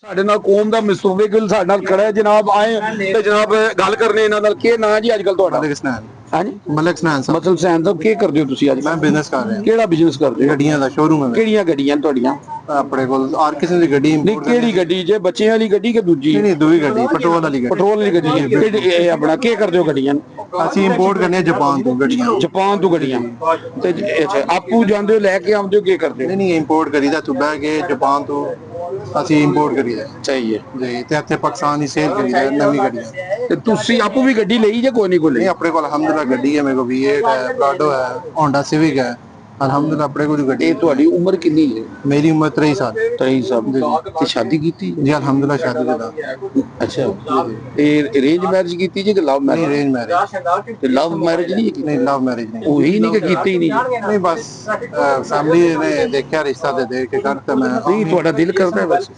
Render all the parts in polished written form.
ਸਾਡੇ ਨਾਲ ਕੌਮ ਦਾ ਮਿਸਤੂਬੇਗੁਲ ਸਾਡੇ ਨਾਲ ਖੜਾ ਹੈ ਜਨਾਬ। ਆਏ ਤੇ ਜਨਾਬ ਗੱਲ ਕਰਨੇ ਇਹਨਾਂ ਨਾਲ। ਕੀ ਨਾਂ ਜੀ ਅੱਜ ਕੱਲ ਤੁਹਾਡਾ? ਮਲਕ ਸਨੈਨ। ਹਾਂਜੀ ਮਲਕ ਸਨੈਨ ਸਾਹਿਬ। ਮਤਲਬ ਸੈਨ ਸਾਹਿਬ ਕੀ ਕਰਦੇ ਹੋ ਤੁਸੀਂ ਅੱਜ? ਮੈਂ ਬਿਜ਼ਨਸ ਕਰ ਰਿਹਾ। ਕਿਹੜਾ ਬਿਜ਼ਨਸ ਕਰਦੇ ਹੋ? ਗੱਡੀਆਂ ਦਾ ਸ਼ੋਰੂਮ ਹੈ। ਕਿਹੜੀਆਂ ਗੱਡੀਆਂ ਨੇ ਤੁਹਾਡੀਆਂ? ਆਪਣੇ ਕੋਲ ਹਰ ਕਿਸੇ ਦੀ ਗੱਡੀ ਨਹੀਂ ਇੰਪੋਰਟ ਕਿਹੜੀ ਗੱਡੀ ਜੇ? ਬੱਚਿਆਂ ਵਾਲੀ ਗੱਡੀ ਕਿ ਦੂਜੀ? ਨਹੀਂ ਦੂਜੀ ਗੱਡੀ ਪੈਟਰੋਲ ਵਾਲੀ ਗੱਡੀ। ਪੈਟਰੋਲ ਵਾਲੀ ਗੱਡੀ ਕਿਹੜੀ? ਇਹ ਆਪਣਾ ਕੀ ਕਰਦੇ ਹੋ ਗੱਡੀਆਂ ਨੂੰ? ਅਸੀਂ ਇੰਪੋਰਟ ਕਰਨੇ ਆ ਜਾਪਾਨ ਤੋਂ ਗੱਡੀਆਂ। ਜਾਪਾਨ ਤੋਂ ਗੱਡੀਆਂ ਤੇ ਅੱਛਾ ਆਪੂ ਜਾਂਦੇ ਹੋ ਲੈ ਕੇ ਆਉਂਦੇ ਹੋ ਕੀ ਕਰਦੇ ਹੋ? ਨਹੀਂ ਇੰਪੋਰਟ ਕਰੀਦਾ ਤੂੰ ਬਹਿ ਕੇ ਜਾਪਾਨ ਤੋਂ ਅਸੀਂ ਇੰਪੋਰਟ ਕਰੀਦਾ। ਸਹੀ ਹੈ ਜੀ ਤੇ ਇੱਥੇ ਪਾਕਿਸਤਾਨ ਦੀ ਸੇਲ ਕਰੀਦਾ ਨਵੀਂ ਗੱਡੀਆਂ। ਤੇ ਤੁਸੀਂ ਆਪੂ ਵੀ ਗੱਡੀ ਲਈ ਜੇ ਕੋਈ ਨਹੀਂ ਕੋਈ ਲਈ? ਨਹੀਂ ਆਪਣੇ ਕੋਲ ਅਲਹਮਦੁਲਿਲਾ ਗੱਡੀ ਹੈ। ਮੇਰੇ ਕੋਲ V8 ਹੈ, ਪ੍ਰਾਡੋ ਹੈ, ਹੋਂਡਾ ਸਿਵਿਕ ਹੈ। ਅਲਹਮਦੁਲਿਲਾ ਆਪਣੇ ਕੋਲ ਗੱਡੀ। ਇਹ ਤੁਹਾਡੀ ਉਮਰ ਕਿੰਨੀ ਹੈ? ਮੇਰੀ ਉਮਰ 23 ਸਾਲ। 23 ਸਾਲ ਤੇ ਸ਼ਾਦੀ ਕੀਤੀ? ਜੀ ਅਲਹਮਦੁਲਿਲਾ ਸ਼ਾਦੀ ਦਾ। ਅੱਛਾ ਤੇ ਅਰੇਂਜ ਮੈਰਿਜ ਕੀਤੀ ਜੀ ਕਿ ਲਵ ਨਹੀਂ ਮੈਰਿਜ? Arrange marriage. ਤੇ ਲਵ ਮੈਰਿਜ ਨਹੀਂ ਕੀਤੀ? ਨਹੀਂ ਲਵ ਮੈਰਿਜ ਨਹੀਂ। ਉਹੀ ਨਹੀਂ ਕਿ ਕੀਤੀ ਨਹੀਂ? ਨਹੀਂ ਬਸ ਫੈਮਿਲੀ ਨੇ ਦੇਖਿਆ ਰਿਸ਼ਤਾ ਤੇ ਦੇਖ ਕੇ ਕਰਤਾ ਮੈਂ। ਨਹੀਂ ਤੁਹਾਡਾ ਦਿਲ ਕਰਦਾ ਬਸ?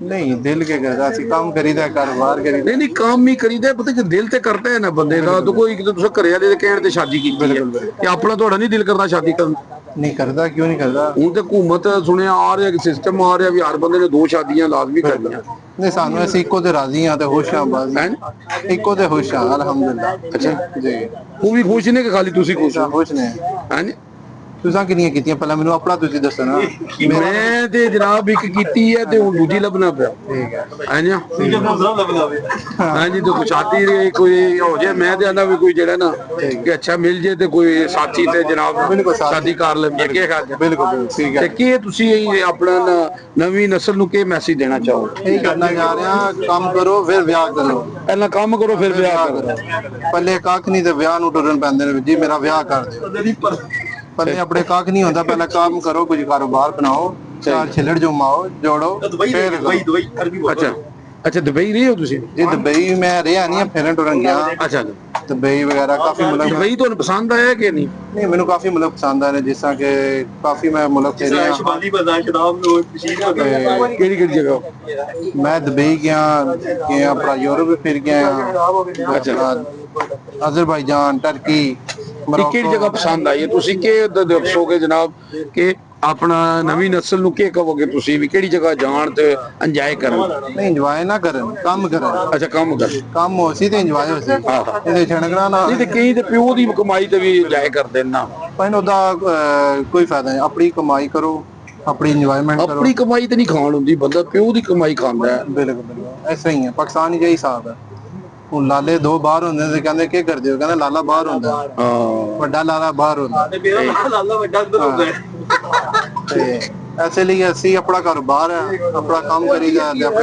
ਨਹੀਂ ਦਿਲ ਕੇ ਕਰਦਾ ਅਸੀਂ ਕੰਮ ਕਰੀਦਾ ਕਾਰੋਬਾਰ ਕਰੀਦਾ। ਨਹੀਂ ਨਹੀਂ ਕੰਮ ਹੀ ਕਰੀਦਾ ਪਤਾ ਕਿ ਦਿਲ ਤੇ ਕਰਦਾ ਹੈ ਨਾ ਬੰਦੇ ਦਾ। ਤਾਂ ਕੋਈ ਤੁਸੀਂ ਘਰੇ ਵਾਲੇ ਦੇ ਕਹਿਣ ਤੇ ਸ਼ਾਦੀ ਕੀਤੀ ਹੈ ਤੇ ਆਪਣਾ ਤੁਹਾਡਾ ਨਹੀਂ ਦਿਲ ਕਰਦਾ ਸ਼ਾਦੀ ਕਰਨ? ਨਹੀਂ ਕਰਦਾ ਕਿਉਂ ਨਹੀਂ ਕਰਦਾ। ਹੁਣ ਤੇ ਹਕੂਮਤ ਸੁਣਿਆ ਆ ਰਿਹਾ ਕਿ ਸਿਸਟਮ ਆ ਰਿਹਾ ਵੀ ਹਰ ਬੰਦੇ ਨੇ 2 ਸ਼ਾਦੀਆਂ ਲਾਜ਼ਮੀ ਕਰਨੀਆਂ। ਨਹੀਂ ਸਾਨੂੰ ਅਸੀਂ ਇੱਕੋ ਤੇ ਰਾਜ਼ੀ ਹਾਂ ਤੇ ਖੁਸ਼ ਹਾਂ ਬਸ। ਇੱਕੋ ਤੇ ਖੁਸ਼ ਹਾਂ ਅਲਹਮਦੁਲਿਲਾ। ਅੱਛਾ ਜੀ ਉਹ ਵੀ ਖੁਸ਼ ਨੇ ਕਿ ਖਾਲੀ ਤੁਸੀਂ ਖੁਸ਼ ਹੋ? ਖੁਸ਼ ਨੇ। ਹਾਂਜੀ ਤੁਸੀਂ ਕਿੰਨੀਆਂ ਕੀਤੀਆਂ ਪਹਿਲਾਂ ਮੈਨੂੰ ਆਪਣਾ ਤੁਸੀਂ ਦੱਸੋ ਨਾ। ਮੈਂ ਤੇ ਜਨਾਬ ਇੱਕ ਕੀਤੀ ਹੈ ਤੇ ਹੁਣ ਦੂਜੀ ਲੱਭਣਾ ਪਿਆ। ਠੀਕ ਹੈ। ਹਾਂਜੀ ਹਾਂਜੀ ਤੇ ਸ਼ਾਦੀ ਕੋਈ ਹੋ ਜਾਏ ਮੈਂ ਤੇ ਆਂਦਾ ਵੀ ਕੋਈ ਜਿਹੜਾ ਨਾ ਕਿ ਅੱਛਾ ਮਿਲ ਜੇ ਤੇ ਕੋਈ ਸਾਥੀ ਤੇ ਜਨਾਬ ਸ਼ਾਦੀ ਕਰ ਲੈਂਦੇ ਕੀ ਖਾਦੇ। ਬਿਲਕੁਲ ਠੀਕ ਹੈ। ਤੇ ਕੀ ਤੁਸੀਂ ਆਪਣਾ ਨਵੀਂ ਨਸਲ ਨੂੰ ਕੀ ਮੈਸੇਜ ਦੇਣਾ ਚਾਹੋਗੇ? ਇਹ ਕਰਨਾ ਜਾ ਰਿਹਾ ਕੰਮ ਕਰੋ ਫਿਰ ਵਿਆਹ ਕਰੋ। ਪਹਿਲਾਂ ਕੰਮ ਕਰੋ ਫਿਰ ਵਿਆਹ ਕਰੋ। ਪਹਿਲੇ ਕੱਖ ਨਹੀਂ ਤੇ ਵਿਆਹ ਨੂੰ ਟੁਰਨ ਪੈਂਦੇ ਨੇ ਜੀ ਮੇਰਾ ਵਿਆਹ ਕਰ ਦਿਓ। ਪਹਿਲੇ ਆਪਣੇ ਕੱਖ ਨਹੀਂ ਹੁੰਦਾ ਪਹਿਲਾਂ ਕੰਮ ਕਰੋ ਕੁਝ ਕਾਰੋਬਾਰ ਬਣਾਓ ਚਾਰ ਛਿਲੜ ਜਮਾਓ ਜੋੜੋ ਫਿਰ ਅੱਛਾ ਅੱਛਾ ਦੁਬਈ ਰਹੇ ਹੋ ਤੁਸੀਂ? ਜੀ ਦੁਬਈ ਮੈਂ ਰਿਹਾ ਨਹੀਂ ਫਿਰਨ ਟੁਰਨ ਗਿਆ। ਅੱਛਾ ਦੁਬਈ ਵਗੈਰਾ ਕਾਫੀ ਮੁਲਕ। ਦੁਬਈ ਤੁਹਾਨੂੰ ਪਸੰਦ ਆਇਆ ਕਿ ਨਹੀਂ? ਨਹੀਂ ਮੈਨੂੰ ਕਾਫੀ ਮੁਲਕ ਪਸੰਦ ਆਏ ਨੇ ਜਿਸ ਤਰ੍ਹਾਂ ਕਿ ਕਾਫੀ ਮੈਂ ਮੁਲਕ ਤੇ ਰਿਹਾ। ਕਿਹੜੀ ਕਿਹੜੀ ਜਗ੍ਹਾ? ਮੈਂ ਦੁਬਈ ਗਿਆ ਆਪਣਾ ਯੂਰਪ ਫਿਰ ਗਿਆ। ਅੱਛਾ ਅਜ਼ਰਬਾਈਜਾਨ ਟਰਕੀ ਕਿਹੜੀ ਜਗ੍ਹਾ ਪਸੰਦ ਆਈ ਹੈ? ਤੁਸੀਂ ਕੀ ਦੱਸੋਗੇ ਜਨਾਬ ਕਿ ਆਪਣਾ ਨਵੀਂ ਨਸਲ ਨੂੰ ਕੀ ਕਹੋਗੇ ਤੁਸੀਂ ਵੀ ਕਿਹੜੀ ਜਗ੍ਹਾ ਜਾਣ ਤੇ ਇੰਜੋਏ ਕਰਨ? ਨਹੀਂ ਇੰਜੋਏ ਨਾ ਕਰਨ ਕੰਮ ਕਰਨ। ਅੱਛਾ ਕੰਮ ਕਰ ਕੰਮ ਹੋ ਸੀ ਤੇ ਇੰਜੋਏ ਹੋ ਸੀ ਇਹਦੇ ਛਣਕਣਾ ਨਾ। ਨਹੀਂ ਤੇ ਕਈ ਤੇ ਪਿਓ ਦੀ ਕਮਾਈ ਤੇ ਵੀ ਇੰਜੋਏ ਕਰਦੇ ਨਾ। ਪਰ ਉਹਦਾ ਕੋਈ ਫਾਇਦਾ ਨਹੀਂ। ਆਪਣੀ ਕਮਾਈ ਕਰੋ ਆਪਣੀ ਇੰਜੋਇਮੈਂਟ ਕਰੋ। ਆਪਣੀ ਕਮਾਈ ਤੇ ਨਹੀਂ ਖਾਣ ਹੁੰਦੀ ਬੰਦਾ ਪਿਓ ਦੀ ਕਮਾਈ ਖਾਂਦਾ ਹੈ। ਬਿਲਕੁਲ ਬਿਲਕੁਲ ਐਸਾ ਹੀ ਹੈ ਪਾਕਿਸਤਾਨ ਹੀ ਹਿਸਾਬ ਹੈ। ਹੁਣ ਲਾਲੇ 2 ਬਾਹਰ ਹੁੰਦੇ ਨੇ ਕਹਿੰਦੇ ਕੀ ਕਰਦੇ ਹੋ ਕਹਿੰਦੇ ਲਾਲਾ ਬਾਹਰ ਹੁੰਦਾ। ਹਾਂ ਵੱਡਾ ਲਾਲਾ ਬਾਹਰ ਹੁੰਦਾ ਤੇ ਐਸੇ ਲਈ ਅਸੀਂ ਆਪਣਾ ਕਾਰੋਬਾਰ ਹੈ ਆਪਣਾ ਕੰਮ ਕਰੀਦਾ ਤੇ ਆਪਣੇ